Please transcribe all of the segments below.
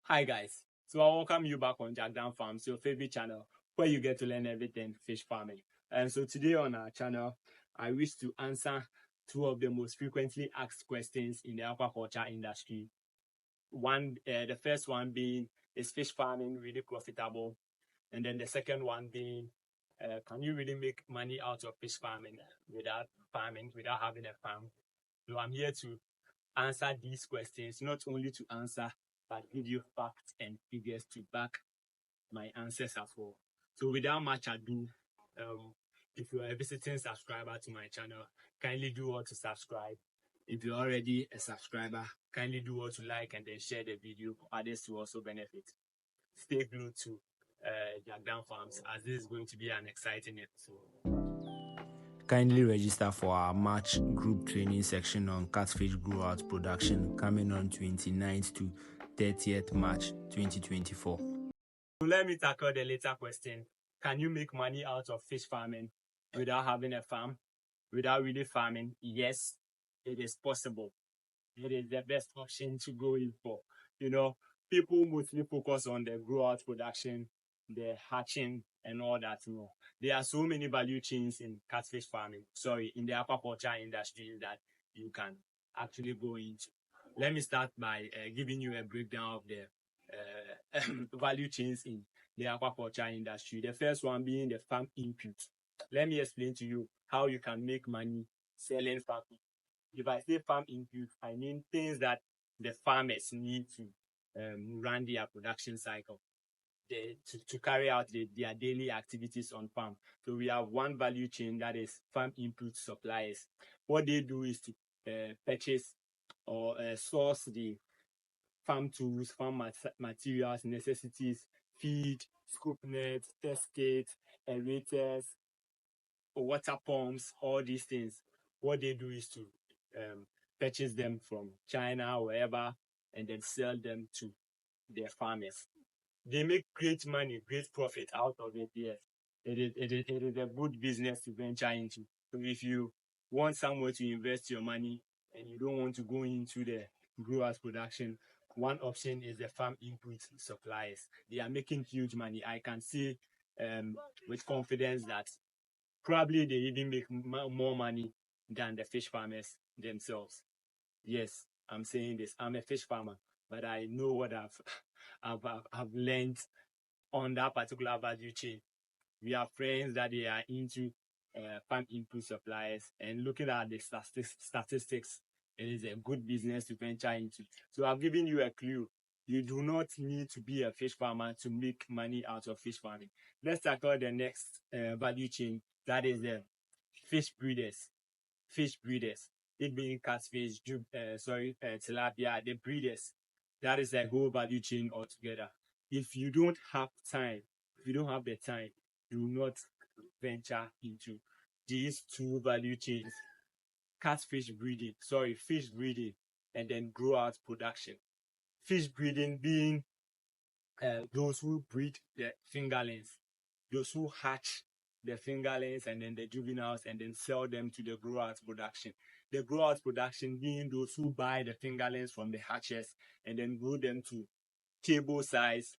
Hi guys, so I welcome you back on Jackdown Farms, your favorite channel where you get to learn everything fish farming. And so today on our channel, I wish to answer two of the most frequently asked questions in the aquaculture industry. The first one being, is fish farming really profitable? And then the second one being, can you really make money out of fish farming without having a farm? So I'm here to answer these questions, not only to answer, but give you facts and figures to back my answers as well. So without much ado, if you are a visiting subscriber to my channel, kindly do what to subscribe. If you're already a subscriber, kindly do what to like and then share the video for others to also benefit. Stay glued to Jackdown Farms, as this is going to be an exciting episode. Kindly register for our March group training section on catfish grow-out production coming on 29th to 30th March 2024. So let me tackle the later question. Can you make money out of fish farming without having a farm? Without really farming? Yes, it is possible. It is the best option to go in for. People mostly focus on the grow-out production, the hatching, and all that. There are so many value chains in catfish farming, in the aquaculture industry that you can actually go into. Let me start by giving you a breakdown of the value chains in the aquaculture industry. The first one being the farm input. Let me explain to you how you can make money selling farm input. If I say farm input, I mean things that the farmers need to run their production cycle, to carry out their daily activities on farm. So we have one value chain, that is farm input suppliers. What they do is to purchase or source the farm tools, farm materials, necessities, feed, scoop nets, test kits, aerators, water pumps, all these things. What they do is to purchase them from China, wherever, and then sell them to their farmers. They make great money, great profit out of it. Yes, it is a good business to venture into. So if you want somewhere to invest your money and you don't want to go into the growers production, one option is the farm input suppliers. They are making huge money. I can say with confidence that probably they even make more money than the fish farmers themselves. Yes, I'm saying this. I'm a fish farmer, but I know what I've learned on that particular value chain. We have friends that they are into farm input suppliers, and looking at the statistics, it is a good business to venture into. So I've given you a clue. You do not need to be a fish farmer to make money out of fish farming. Let's tackle the next value chain, that is the fish breeders. Fish breeders, it being catfish, tilapia, the breeders. That is a whole value chain altogether. If you don't have the time, do not venture into these two value chains: fish breeding, and then grow out production. Fish breeding being those who breed the fingerlings, those who hatch the fingerlings and then the juveniles and then sell them to the grow out production. The grow out production being those who buy the fingerlings from the hatchers and then grow them to table size,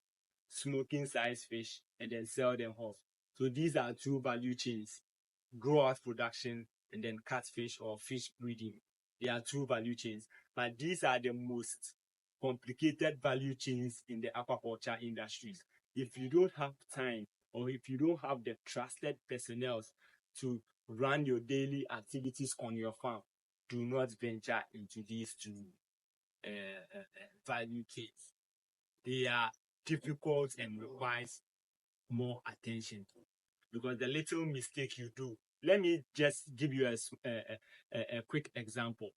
smoking size fish and then sell them off. So these are two value chains: grow out production and then catfish or fish breeding. They are two value chains, but these are the most complicated value chains in the aquaculture industries. If you don't have time, or if you don't have the trusted personnel to run your daily activities on your farm, do not venture into these two value chains. They are difficult and requires more attention, because the little mistake you do. Let me just give you a quick example.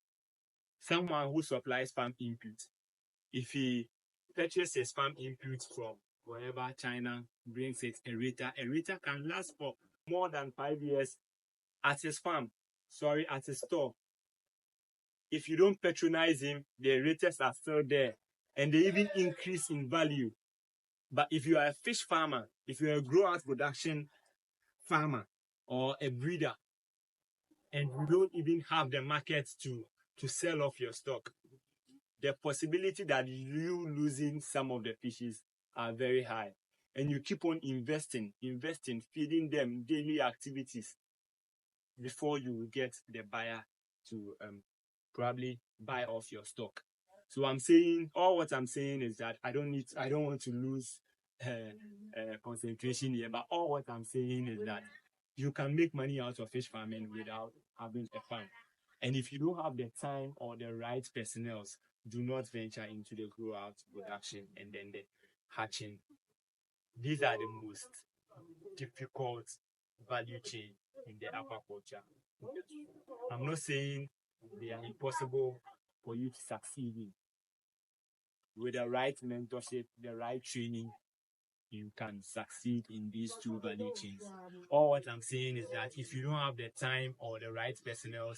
Someone who supplies farm input, if he purchases farm input from wherever, China, brings it, aerator can last for more than 5 years at his farm, at his store. If you don't patronize him, the aerators are still there and they even increase in value. But if you are a fish farmer, if you're a grow-out production farmer or a breeder, and you don't even have the market to sell off your stock, the possibility that you losing some of the fishes are very high. And you keep on investing, feeding them daily activities before you get the buyer to probably buy off your stock. So what I'm saying is that I don't want to lose concentration here, but all what I'm saying is that you can make money out of fish farming without having a farm. And if you don't have the time or the right personnel, do not venture into the grow out production and then the hatching. These are the most difficult value chain in the aquaculture. I'm not saying they are impossible for you to succeed in. With the right mentorship, the right training, you can succeed in these two value chains. All what I'm saying is that if you don't have the time or the right personnel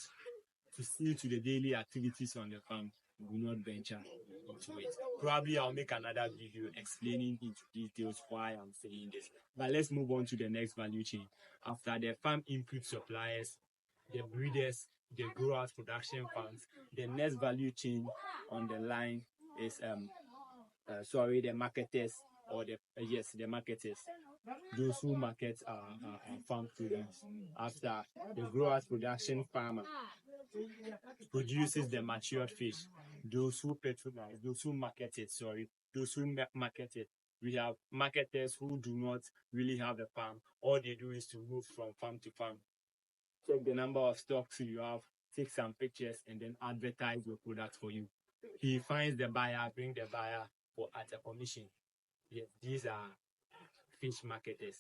to see to the daily activities on the farm, do not venture into it. Probably I'll make another video explaining into details why I'm saying this. But let's move on to the next value chain. After the farm input suppliers, the breeders, the growers, production farms, the next value chain on the line is the marketers or the marketers. Those who market our farm produce. After the growers, production farmer produces the matured fish, those who patronize, those who market it, market it. We have marketers who do not really have a farm. All they do is to move from farm to farm, check the number of stocks you have, take some pictures, and then advertise your product for you. He finds the buyer, bring the buyer at a commission. Yes, these are fish marketers.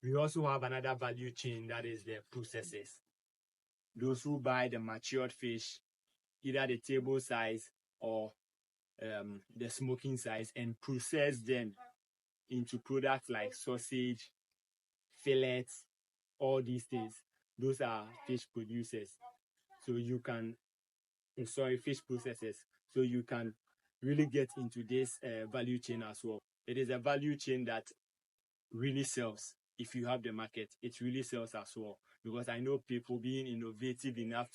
We also have another value chain, that is the processors. Those who buy the matured fish, either the table size or the smoking size, and process them into products like sausage, fillets, all these things. Those are fish producers. So you can, fish processors. So you can really get into this value chain as well. It is a value chain that really sells. If you have the market, it really sells as well. Because I know people being innovative enough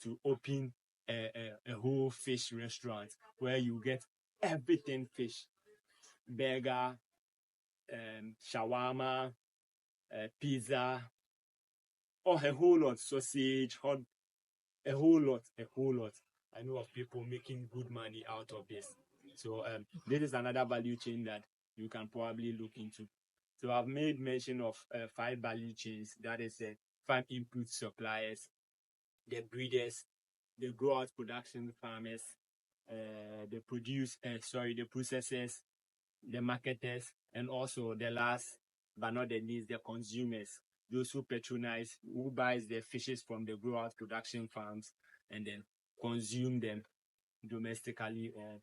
to open a whole fish restaurant where you get everything fish, burger, shawarma, pizza, or a whole lot, sausage, hot, a whole lot. I know of people making good money out of this. So this is another value chain that you can probably look into. So I've made mention of 5 value chains. That is the farm input suppliers, the breeders, the grow-out production farmers, the processors, the marketers, and also the last but not the least, the consumers. Those who patronize, who buys the fishes from the grow-out production farms and then consume them domestically or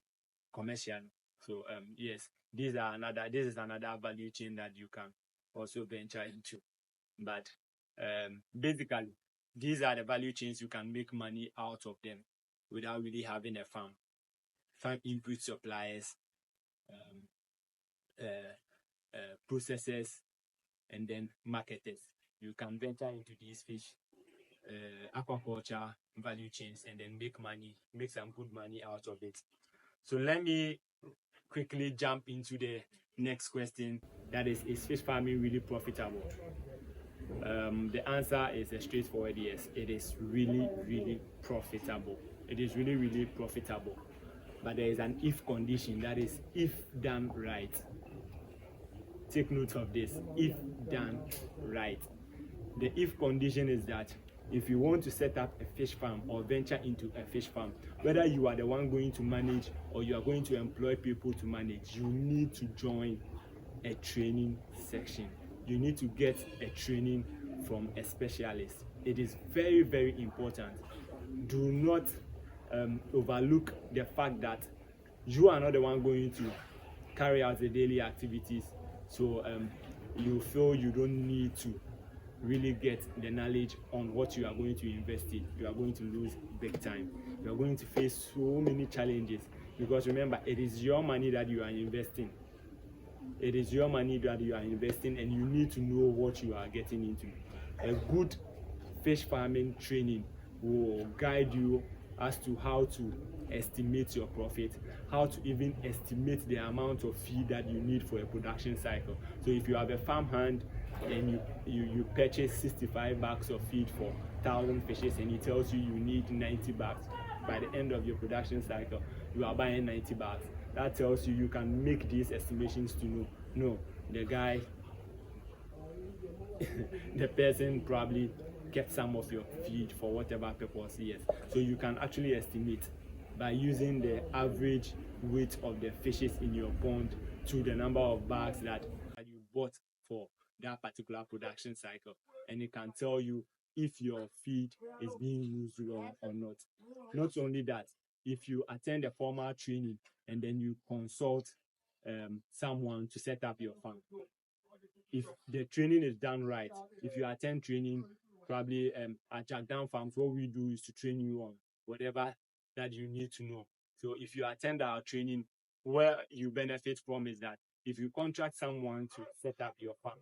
commercially. So yes, this is another value chain that you can also venture into. But basically, these are the value chains you can make money out of them without really having a farm. Farm input suppliers, processors, and then marketers. You can venture into these fish aquaculture value chains and then make some good money out of it. So let me quickly jump into the next question, that is fish farming really profitable? The answer is a straightforward yes. It is really profitable. It is really profitable. But there is an if condition, that is if done right. Take note of this, if done right. The if condition is that if you want to set up a fish farm or venture into a fish farm, whether you are the one going to manage or you are going to employ people to manage, you need to join a training section. You need to get a training from a specialist. It is very important. Do not overlook the fact that you are not the one going to carry out the daily activities. So you feel you don't need to really get the knowledge on what you are going to invest in. You are going to lose big time. You are going to face so many challenges, because remember, it is your money that you are investing. It is your money that you are investing, and you need to know what you are getting into. A good fish farming training will guide you as to how to estimate your profit, how to even estimate the amount of feed that you need for a production cycle. So if you have a farmhand and you purchase 65 bags of feed for 1,000 fishes, and he tells you you need 90 bags by the end of your production cycle, you are buying 90 bags. That tells you can make these estimations to know, no, the guy the person probably kept some of your feed for whatever purpose. Yes, so you can actually estimate by using the average weight of the fishes in your pond to the number of bags that you bought for that particular production cycle, and it can tell you if your feed is being used well or not. Not only that, if you attend a formal training and then you consult someone to set up your farm, if the training is done right, if you attend training, probably at Jackdown Farms, what we do is to train you on whatever that you need to know. So if you attend our training, where you benefit from is that if you contract someone to set up your farm,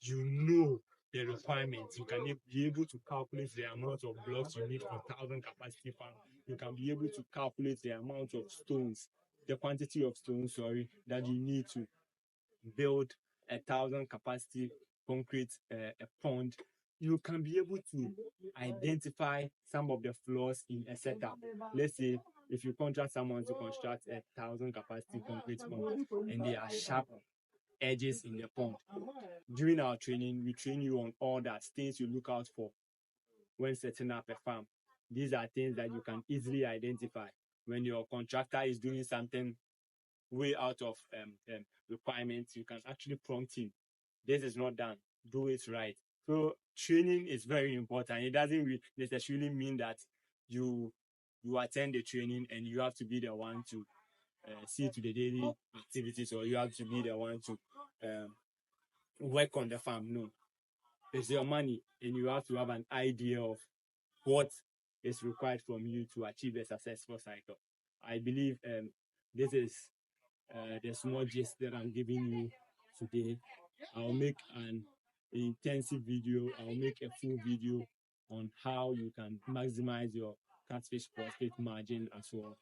you know the requirements. You can be able to calculate the amount of blocks you need for 1,000 capacity farm. You can be able to calculate the amount of stones, the quantity of stones, that you need to build 1,000 capacity concrete a pond. You can be able to identify some of the flaws in a setup. Let's say if you contract someone to construct 1,000 capacity concrete pond and there are sharp edges in the pond. During our training, we train you on all that things you look out for when setting up a farm. These are things that you can easily identify when your contractor is doing something way out of requirements. You can actually prompt him, this is not done, do it right. So training is very important. It doesn't necessarily mean that you attend the training and you have to be the one to see to the daily activities, or you have to be the one to work on the farm. No, it's your money and you have to have an idea of what is required from you to achieve a successful cycle. I believe this is the small gist that I'm giving you today. I'll make an intensive video. I'll make a full video on how you can maximize your catfish profit margin as well.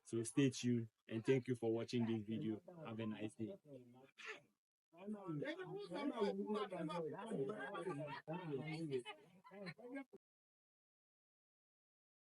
So stay tuned and thank you for watching this video. Have a nice day.